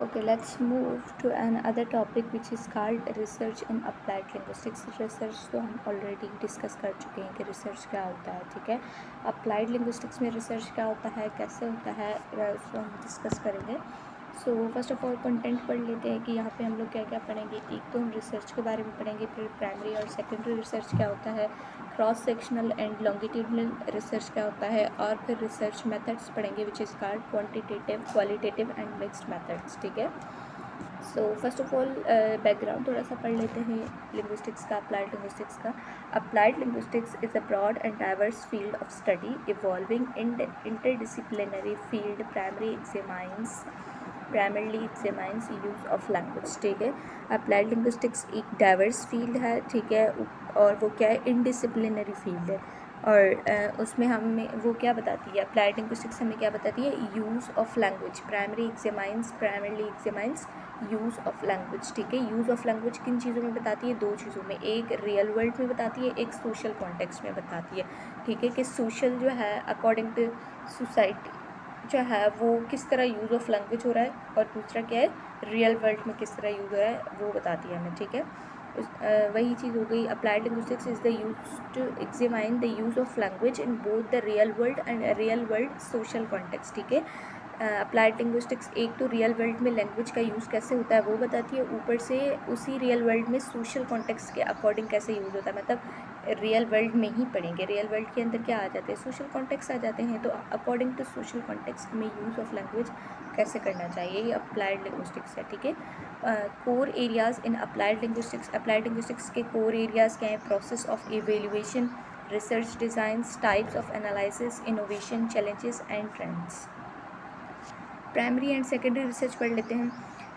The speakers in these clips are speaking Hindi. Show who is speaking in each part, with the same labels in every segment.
Speaker 1: Okay, let's move to another topic which is called research in applied linguistics. Research तो हम ऑलरेडी डिस्कस कर चुके हैं कि रिसर्च क्या होता है, ठीक है। अप्लाइड लिंग्विस्टिक्स में रिसर्च क्या होता है, कैसे होता है, उसको हम डिस्कस करेंगे। सो फर्स्ट ऑफ ऑल कंटेंट पढ़ लेते हैं कि यहाँ पे हम लोग क्या क्या पढ़ेंगे। एक तो हम रिसर्च के बारे में पढ़ेंगे, फिर प्राइमरी और सेकेंडरी रिसर्च क्या होता है, cross sectional and longitudinal research क्या होता है, और फिर रिसर्च मेथड्स पढ़ेंगे which is called quantitative, qualitative and mixed methods, ठीक है। So first of all background थोड़ा सा पढ़ लेते हैं लिंग्विस्टिक्स का, अप्लाइड लिंग्विस्टिक्स का। Applied linguistics is a broad and diverse field of study involving interdisciplinary field primarily examines use of language, ठीक है। अप्लाइड लिंग्विस्टिक्स एक डाइवर्स फील्ड है, ठीक है, और वो क्या है, इनडिसिप्लिनरी फील्ड है। और उसमें हमें वो क्या बताती है, अप्लाइड लिंग्विस्टिक्स हमें क्या बताती है, use of language, primarily examines use of language, ठीक है। यूज़ ऑफ लैंग्वेज किन चीज़ों में बताती है, दो चीज़ों में, एक रियल वर्ल्ड में बताती है, एक सोशल कॉन्टेक्स्ट में बताती है, ठीक है। कि सोशल जो है अकॉर्डिंग टू सोसाइटी जो है वो किस तरह यूज़ ऑफ लैंग्वेज हो रहा है, और दूसरा क्या है, रियल वर्ल्ड में किस तरह यूज़ हो रहा है वो बताती है हमें, ठीक है। वही चीज़ हो गई। Applied linguistics is the use to examine the use of language in both the real world and real world social context, ठीक है। अप्लाइड लिंग्विस्टिक्स एक तो रियल वर्ल्ड में लैंग्वेज का यूज़ कैसे होता है वो बताती है, ऊपर से उसी रियल वर्ल्ड में सोशल कॉन्टेक्स्ट के अकॉर्डिंग कैसे यूज़ होता है, मतलब रियल वर्ल्ड में ही पढ़ेंगे, रियल वर्ल्ड के अंदर क्या आ जाते हैं, सोशल कॉन्टेक्स्ट आ जाते हैं, तो अकॉर्डिंग टू सोशल कॉन्टेक्स्ट में यूज़ ऑफ लैंग्वेज कैसे करना चाहिए, ये अप्लाइड लिंग्विस्टिक्स है, ठीक है। Core areas in applied linguistics के कोर एरियाज़ क्या हैं, process of evaluation, research designs, types of analysis, innovation, challenges and trends. Primary and secondary research पढ़ लेते हैं।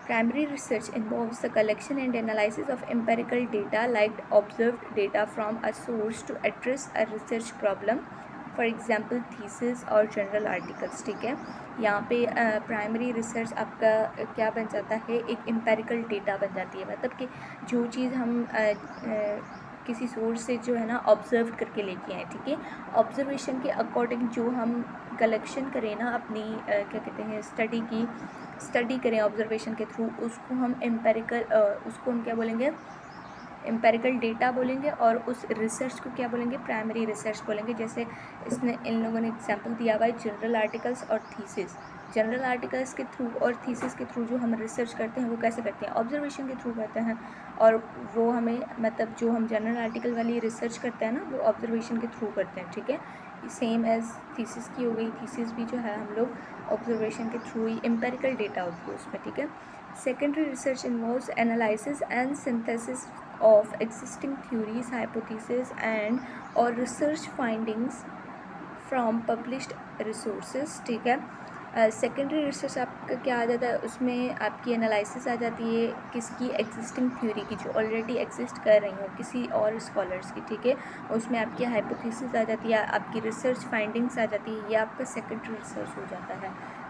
Speaker 1: Primary research involves the collection and analysis of empirical data like observed data from a source to address a research problem, for example thesis और जनरल आर्टिकल्स, ठीक है। यहाँ पे प्राइमरी रिसर्च आपका क्या बन जाता है, एक एम्पेरिकल डेटा बन जाती है, मतलब कि जो चीज़ हम किसी सोर्स से जो है ना ऑब्ज़र्व करके लेके आए, ठीक है। ऑब्जर्वेशन के अकॉर्डिंग जो हम कलेक्शन करें ना अपनी क्या कहते हैं स्टडी करें ऑब्जर्वेशन के थ्रू, उसको हम उसको हम क्या बोलेंगे, एम्पेरिकल डेटा बोलेंगे, और उस रिसर्च को क्या बोलेंगे, प्राइमरी रिसर्च बोलेंगे। जैसे इसने इन लोगों ने एग्जांपल दिया हुआ है जनरल आर्टिकल्स और थीसिस। जनरल आर्टिकल्स के थ्रू और थीसिस के थ्रू जो हम रिसर्च करते हैं वो कैसे करते हैं, ऑब्जर्वेशन के थ्रू करते हैं, और वो हमें मतलब जो हम जनरल आर्टिकल वाली रिसर्च करते हैं ना वो ऑब्जर्वेशन के थ्रू करते हैं, ठीक है। सेम एज थीसिस की हो गई, थीसिस भी जो है हम लोग ऑब्जर्वेशन के थ्रू ही, एम्पेरिकल डेटा होती है उसमें, ठीक है। Secondary research involves analysis and synthesis of existing theories, hypotheses and or research findings from published resources, ठीक है। सेकेंडरी रिसर्च आपका क्या आ जाता है, उसमें आपकी एनालिसिस आ जाती है किसकी, एग्जिस्टिंग थ्योरी की, जो ऑलरेडी एग्जिस्ट कर रही हो किसी और स्कॉलर्स की, ठीक है। उसमें आपकी हाइपोथेसिस आ जाती है, आपकी रिसर्च फाइंडिंग्स आ जाती है, ये आपका सेकेंडरी रिसर्च हो जाता है।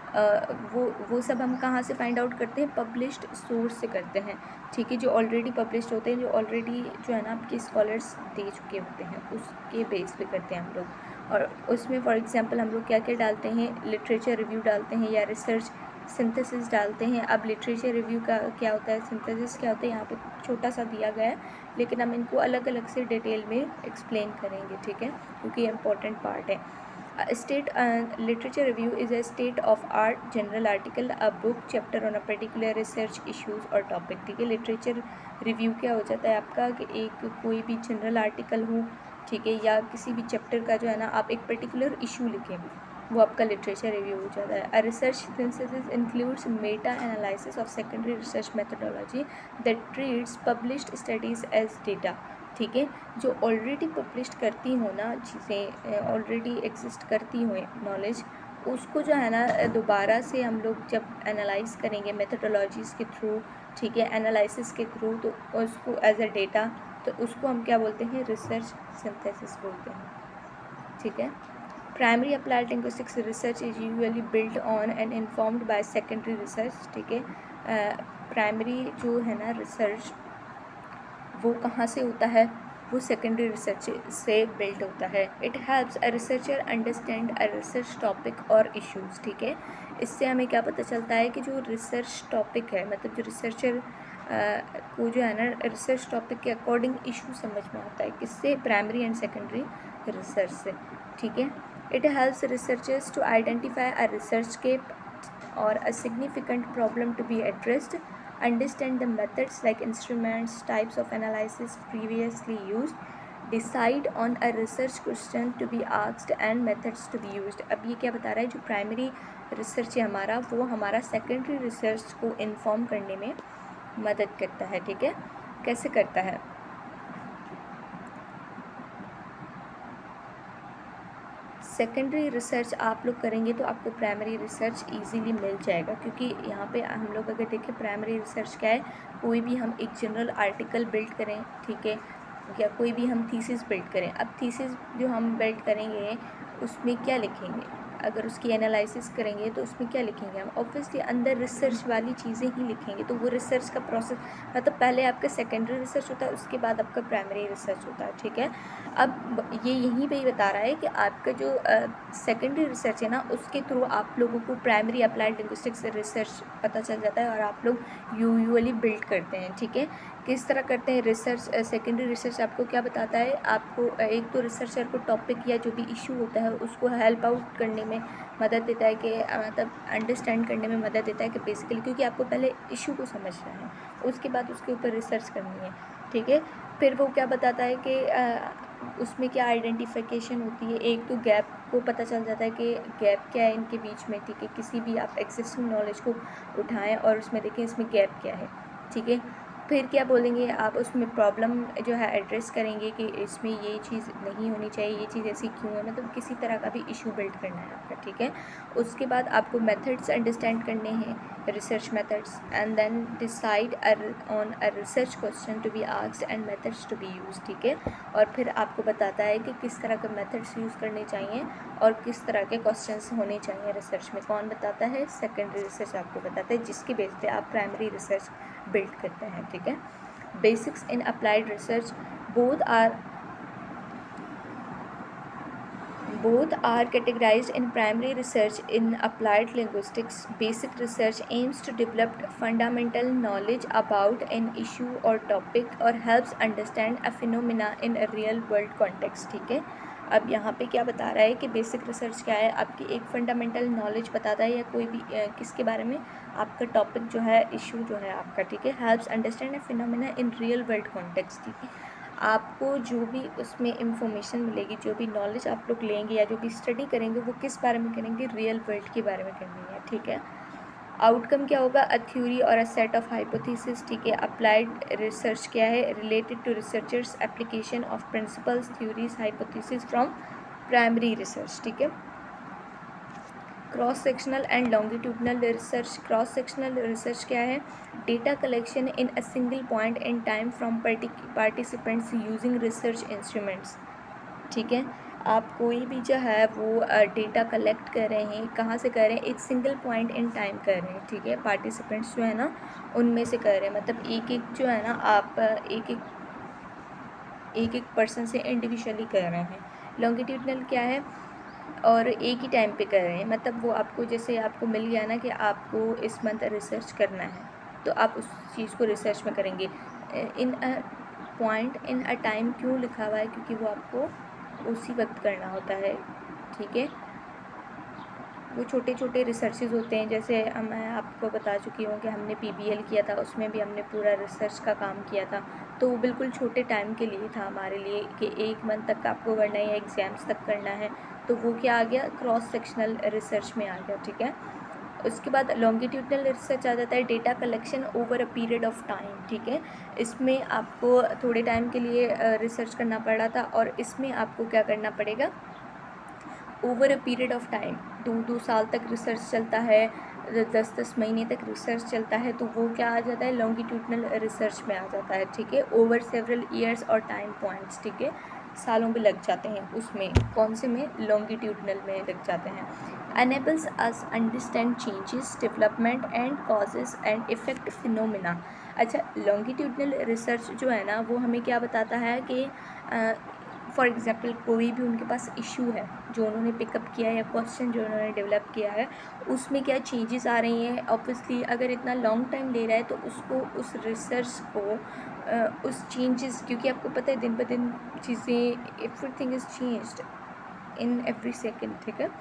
Speaker 1: वो सब हम कहाँ से फाइंड आउट करते हैं, पब्लिश्ड सोर्स से करते हैं, ठीक है। जो ऑलरेडी पब्लिश्ड होते हैं, जो ऑलरेडी जो है ना आपके स्कॉलर्स दे चुके होते हैं, उसके बेस पे करते हैं हम लोग। और उसमें फॉर एग्जांपल हम लोग क्या क्या डालते हैं, लिटरेचर रिव्यू डालते हैं या रिसर्च सिंथेसिस डालते हैं। अब लिटरेचर रिव्यू का क्या होता है, सिंथेसिस क्या होता है, यहाँ पे छोटा सा दिया गया है, लेकिन हम इनको अलग अलग से डिटेल में एक्सप्लेन करेंगे, ठीक है, क्योंकि ये इंपॉर्टेंट पार्ट है। State literature review is a state of art general article, a book, chapter on a particular research issues और topic, ठीक है। लिटरेचर रिव्यू क्या हो जाता है आपका कि एक कोई भी जनरल आर्टिकल हो, ठीक है, या किसी भी चैप्टर का जो है ना आप एक पर्टिकुलर इशू लिखें, वो आपका लिटरेचर रिव्यू हो जाता है। A research synthesis includes meta analysis of secondary research methodology that treats published studies as data, ठीक है। जो ऑलरेडी पब्लिश्ड करती हो ना चीज़ें, ऑलरेडी एग्जिस्ट करती हो नॉलेज, उसको जो है ना दोबारा से हम लोग जब एनालाइज करेंगे मेथडोलॉजीज़ के थ्रू, ठीक है, एनालिसिस के थ्रू, तो उसको एज अ डेटा, तो उसको हम क्या बोलते हैं, रिसर्च सिंथेसिस बोलते हैं, ठीक है। Primary applied linguistics research is usually built on and informed by secondary research, ठीक है। प्राइमरी जो है ना रिसर्च वो कहाँ से होता है, वो सेकेंडरी रिसर्च से बिल्ड होता है। It helps a researcher understand a research topic और इश्यूज़, ठीक है। इससे हमें क्या पता चलता है कि जो रिसर्च टॉपिक है, मतलब जो रिसर्चर को जो है ना रिसर्च टॉपिक के अकॉर्डिंग इशू समझ में आता है, किससे, प्राइमरी एंड सेकेंडरी रिसर्च से, ठीक है। It helps researchers to identify a research gap or a significant problem to be addressed, understand the methods like instruments, types of analysis previously used, decide on a research question to be asked and methods to be used। अब ये क्या बता रहा है, जो प्राइमरी रिसर्च है हमारा, वो हमारा सेकेंडरी रिसर्च को इन्फॉर्म करने में मदद करता है, ठीक है। कैसे करता है, सेकेंडरी रिसर्च आप लोग करेंगे तो आपको प्राइमरी रिसर्च इजीली मिल जाएगा, क्योंकि यहाँ पे हम लोग अगर देखें प्राइमरी रिसर्च क्या है, कोई भी हम एक जनरल आर्टिकल बिल्ड करें, ठीक है, या कोई भी हम थीसिस बिल्ड करें। अब थीसिस जो हम बिल्ड करेंगे उसमें क्या लिखेंगे, अगर उसकी एनालिसिस करेंगे तो उसमें क्या लिखेंगे हम, ऑब्वियसली अंदर रिसर्च वाली चीज़ें ही लिखेंगे। तो वो रिसर्च का प्रोसेस, मतलब पहले आपका सेकेंडरी रिसर्च होता है, उसके बाद आपका प्राइमरी रिसर्च होता है, ठीक है। अब ये यहीं पे ही बता रहा है कि आपका जो सेकेंडरी रिसर्च है ना, उसके थ्रू आप लोगों को प्राइमरी अप्लाइड लिंग्विस्टिक्स रिसर्च पता चल जाता है और आप लोग यूजुअली बिल्ड करते हैं, ठीक है। किस तरह करते हैं रिसर्च, सेकेंडरी रिसर्च आपको क्या बताता है, आपको एक तो रिसर्चर को टॉपिक या जो भी इशू होता है उसको हेल्प आउट करने में मदद देता है, कि मतलब अंडरस्टैंड करने में मदद देता है, कि बेसिकली क्योंकि आपको पहले इशू को समझना है, उसके बाद उसके ऊपर रिसर्च करनी है, ठीक है। फिर वो क्या बताता है कि उसमें क्या आइडेंटिफिकेशन होती है, एक तो गैप को पता चल जाता है कि गैप क्या है इनके बीच में, ठीक है। किसी भी आप एग्जिस्टिंग नॉलेज को उठाएं और उसमें देखें इसमें गैप क्या है, ठीक है। फिर क्या बोलेंगे आप, उसमें प्रॉब्लम जो है एड्रेस करेंगे कि इसमें ये चीज़ नहीं होनी चाहिए, ये चीज़ ऐसी क्यों है, मतलब किसी तरह का भी इशू बिल्ड करना है आपका, ठीक है। उसके बाद आपको मेथड्स अंडरस्टैंड करने हैं, research methods, and then decide on a research question to be asked and methods to be use, ठीक है। और फिर आपको बताता है कि किस तरह के मेथड्स यूज़ करने चाहिए और किस तरह के क्वेश्चंस होने चाहिए रिसर्च में। कौन बताता है, सेकेंडरी रिसर्च आपको बताता है, जिसकी बेस पे आप प्राइमरी रिसर्च बिल्ड करते हैं, ठीक है। Basics in applied research, both are categorized in primary research in applied linguistics. Basic research aims to develop fundamental knowledge about an issue or topic or helps understand a phenomena in a real world context, ठीक है। अब यहाँ पे क्या बता रहा है कि बेसिक रिसर्च क्या है, आपकी एक फंडामेंटल नॉलेज बताता है, या कोई भी किसके बारे में, आपका टॉपिक जो है, इशू जो है आपका, ठीक है। Helps understand a phenomena in real world context, ठीक है। आपको जो भी उसमें इंफॉर्मेशन मिलेगी, जो भी नॉलेज आप लोग लेंगे या जो भी स्टडी करेंगे, वो किस बारे में करेंगे, रियल वर्ल्ड के बारे में करनी है, ठीक है। आउटकम क्या होगा, अ थ्योरी और अ सेट ऑफ हाइपोथेसिस, ठीक है। अप्लाइड रिसर्च क्या है, related to researchers application of principles, theories, hypothesis from primary research, ठीक है। Cross sectional and longitudinal research, cross sectional research क्या है, data collection in a single point in time from participants using research instruments, ठीक है। आप कोई भी जो है वो डेटा कलेक्ट कर रहे हैं, कहाँ से कर रहे हैं, एक सिंगल पॉइंट इन टाइम कर रहे हैं, ठीक है। पार्टिसिपेंट्स जो है ना उनमें से कर रहे हैं, मतलब एक एक जो है ना आप एक एक पर्सन से इंडिविजुअली कर रहे हैं। लॉन्गिट्यूडनल क्या है, और एक ही टाइम पे कर रहे हैं, मतलब वो आपको जैसे आपको मिल गया ना कि आपको इस मंथ रिसर्च करना है, तो आप उस चीज़ को रिसर्च में करेंगे। इन a point in a time क्यों लिखा हुआ है, क्योंकि वो आपको उसी वक्त करना होता है, ठीक है। वो छोटे छोटे रिसर्चेज होते हैं, जैसे मैं आपको बता चुकी हूँ कि हमने PBL किया था, उसमें भी हमने पूरा रिसर्च का काम किया था, तो वो बिल्कुल छोटे टाइम के लिए था हमारे लिए, कि 1 मंथ तक आपको करना है या एग्ज़ाम्स तक करना है, तो वो क्या आ गया, क्रॉस सेक्शनल रिसर्च में आ गया, ठीक है। उसके बाद लॉन्गिट्यूडनल रिसर्च आ जाता है, data collection over a period of time, ठीक है। इसमें आपको थोड़े टाइम के लिए रिसर्च करना पड़ रहा था, और इसमें आपको क्या करना पड़ेगा, over a period of time, 2-2 साल तक रिसर्च चलता है, 10-10 महीने तक रिसर्च चलता है, तो वो क्या आ जाता है, लॉन्गिट्यूडनल रिसर्च में आ जाता है, ठीक है। ओवर सेवरल ईयर्स और टाइम पॉइंट्स, ठीक है। सालों भी लग जाते हैं उसमें, कौन से में, लॉन्गिट्यूडनल में लग जाते हैं। enables us understand changes, development and causes and effect phenomena। अच्छा, लॉन्गिट्यूडनल रिसर्च जो है ना वो हमें क्या बताता है कि फॉर एग्ज़ाम्पल कोई भी उनके पास इशू है जो उन्होंने पिकअप किया है या क्वेश्चन जो उन्होंने डेवलप किया है उसमें क्या चेंजेस आ रही हैं। ऑब्वियसली अगर इतना लॉन्ग टाइम ले रहा है तो उसको उस रिसर्च को उस चेंजेस, क्योंकि आपको पता है दिन ब दिन चीज़ें, everything is changed in every second, ठीक है।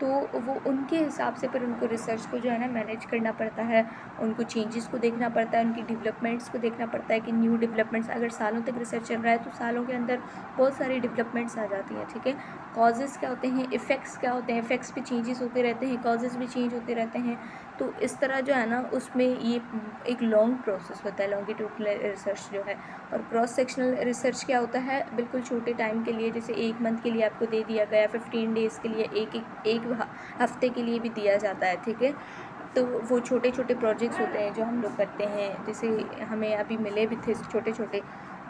Speaker 1: तो वो उनके हिसाब से फिर उनको रिसर्च को जो है ना मैनेज करना पड़ता है, उनको चेंजेस को देखना पड़ता है, उनकी डेवलपमेंट्स को देखना पड़ता है कि न्यू डेवलपमेंट्स, अगर सालों तक रिसर्च चल रहा है तो सालों के अंदर बहुत सारी डेवलपमेंट्स आ जाती हैं, ठीक है। कॉजेज़ क्या होते हैं, इफ़ेक्ट्स क्या होते हैं, इफ़ेक्ट्स भी चेंजेस होते रहते हैं, कॉजेज़ भी चेंज होते रहते हैं। तो इस तरह जो है ना उसमें ये एक लॉन्ग प्रोसेस होता है लॉन्गिट्यूडनल रिसर्च जो है। और क्रॉस सेक्शनल रिसर्च क्या होता है, बिल्कुल छोटे टाइम के लिए, जैसे 1 मंथ के लिए आपको दे दिया गया, 15 डेज़ के लिए, एक हफ्ते के लिए भी दिया जाता है, ठीक है। तो वो छोटे छोटे प्रोजेक्ट्स होते हैं जो हम लोग करते हैं, जैसे हमें अभी मिले भी थे छोटे छोटे,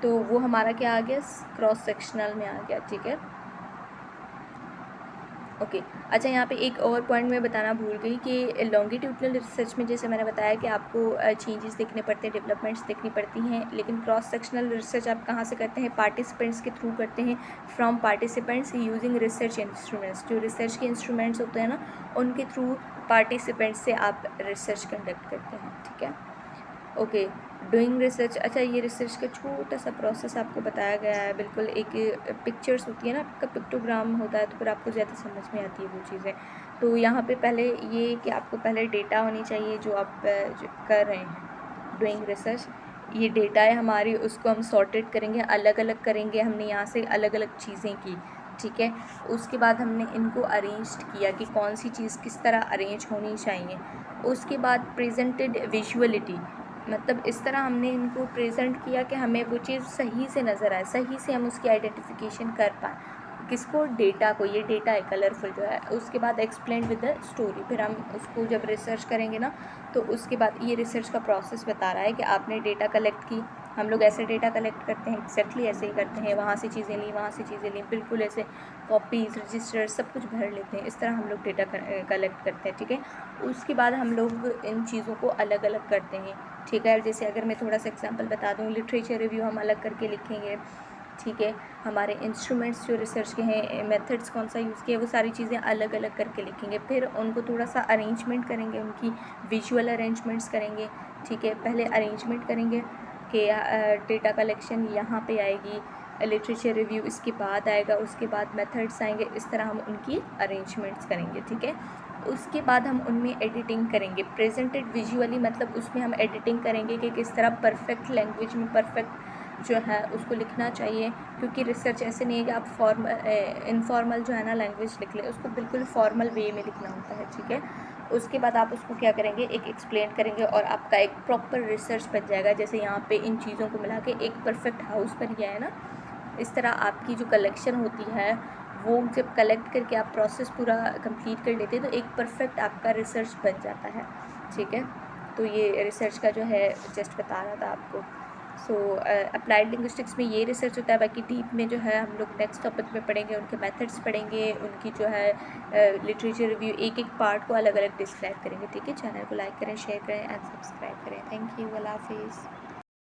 Speaker 1: तो वो हमारा क्या आ गया, क्रॉस सेक्शनल में आ गया, ठीक है। ओके अच्छा, यहाँ पे एक और पॉइंट मैं बताना भूल गई कि लॉन्गिट्यूडनल रिसर्च में जैसे मैंने बताया कि आपको चेंजेस देखने पड़ते हैं, डेवलपमेंट्स देखनी पड़ती हैं, लेकिन क्रॉस सेक्शनल रिसर्च आप कहाँ से करते हैं, पार्टिसिपेंट्स के थ्रू करते हैं, from participants using research instruments. जो रिसर्च के इंस्ट्रूमेंट्स होते हैं ना उनके थ्रू पार्टिसिपेंट्स से आप रिसर्च कंडक्ट करते हैं, ठीक है। ओके, डूइंग रिसर्च, अच्छा ये रिसर्च का छोटा सा प्रोसेस आपको बताया गया है, बिल्कुल एक पिक्चर्स होती है ना, आपका पिक्टोग्राम होता है तो फिर आपको ज़्यादा समझ में आती है वो चीज़ें। तो यहाँ पे पहले ये कि आपको पहले डेटा होनी चाहिए जो आप जो कर रहे हैं डूइंग रिसर्च। ये डेटा है हमारी, उसको हम सॉर्टेड करेंगे, अलग अलग करेंगे, हमने यहाँ से अलग अलग चीज़ें की, ठीक है। उसके बाद हमने इनको अरेंज किया कि कौन सी चीज़ किस तरह अरेंज होनी चाहिए। उसके बाद प्रेजेंटेड विजुअलिटी, मतलब इस तरह हमने इनको प्रेजेंट किया कि हमें वो चीज़ सही से नज़र आए, सही से हम उसकी आइडेंटिफिकेशन कर पाएँ, किसको, डेटा को, ये डेटा है कलरफुल जो है। उसके बाद एक्सप्लेन विद द स्टोरी, फिर हम उसको जब रिसर्च करेंगे ना तो उसके बाद ये रिसर्च का प्रोसेस बता रहा है कि आपने डेटा कलेक्ट की, हम लोग ऐसे डेटा कलेक्ट करते हैं, एक्जैक्टली ऐसे ही करते हैं, वहाँ से चीज़ें ली, वहाँ से चीज़ें ली, बिल्कुल ऐसे कॉपीज़, रजिस्टर सब कुछ भर लेते हैं, इस तरह हम लोग डेटा कलेक्ट करते हैं, ठीक है। उसके बाद हम लोग इन चीज़ों को अलग अलग करते हैं, ठीक है। जैसे अगर मैं थोड़ा सा एग्जांपल बता दूँ, लिटरेचर रिव्यू हम अलग करके लिखेंगे, ठीक है। हमारे इंस्ट्रूमेंट्स जो रिसर्च के हैं, मेथड्स कौन सा यूज़ किया, वो सारी चीज़ें अलग अलग करके लिखेंगे। फिर उनको थोड़ा सा अरेंजमेंट करेंगे, उनकी विजुअल अरेंजमेंट्स करेंगे, ठीक है। पहले अरेंजमेंट करेंगे कि डेटा कलेक्शन यहाँ पे आएगी, लिटरेचर रिव्यू इसके बाद आएगा, उसके बाद मेथड्स आएंगे, इस तरह हम उनकी अरेंजमेंट्स करेंगे, ठीक है। उसके बाद हम उनमें एडिटिंग करेंगे, प्रेजेंटेड विजुअली, मतलब उसमें हम एडिटिंग करेंगे कि किस तरह परफेक्ट लैंग्वेज में परफेक्ट जो है उसको लिखना चाहिए, क्योंकि रिसर्च ऐसे नहीं है कि आप इनफॉर्मल जो है ना लैंग्वेज लिख लें, उसको बिल्कुल फॉर्मल वे में लिखना होता है, ठीक है। उसके बाद आप उसको क्या करेंगे, एक एक्सप्लेन करेंगे और आपका एक प्रॉपर रिसर्च बन जाएगा। जैसे यहाँ पे इन चीज़ों को मिला के एक परफेक्ट हाउस बन गया है ना, इस तरह आपकी जो कलेक्शन होती है वो जब कलेक्ट करके आप प्रोसेस पूरा कंप्लीट कर लेते हैं तो एक परफेक्ट आपका रिसर्च बन जाता है, ठीक है। तो ये रिसर्च का जो है जस्ट बता रहा था आपको। सो अप्लाइड लिंग्विस्टिक्स में ये रिसर्च होता है। बाकी डीप में जो है हम लोग नेक्स्ट टॉपिक में पढ़ेंगे, उनके मेथड्स पढ़ेंगे, उनकी जो है लिटरेचर रिव्यू, एक एक पार्ट को अलग अलग डिस्क्राइब करेंगे, ठीक है। चैनल को लाइक करें, शेयर करें एंड सब्सक्राइब करें। थैंक यू, अल्लाह हाफिज़।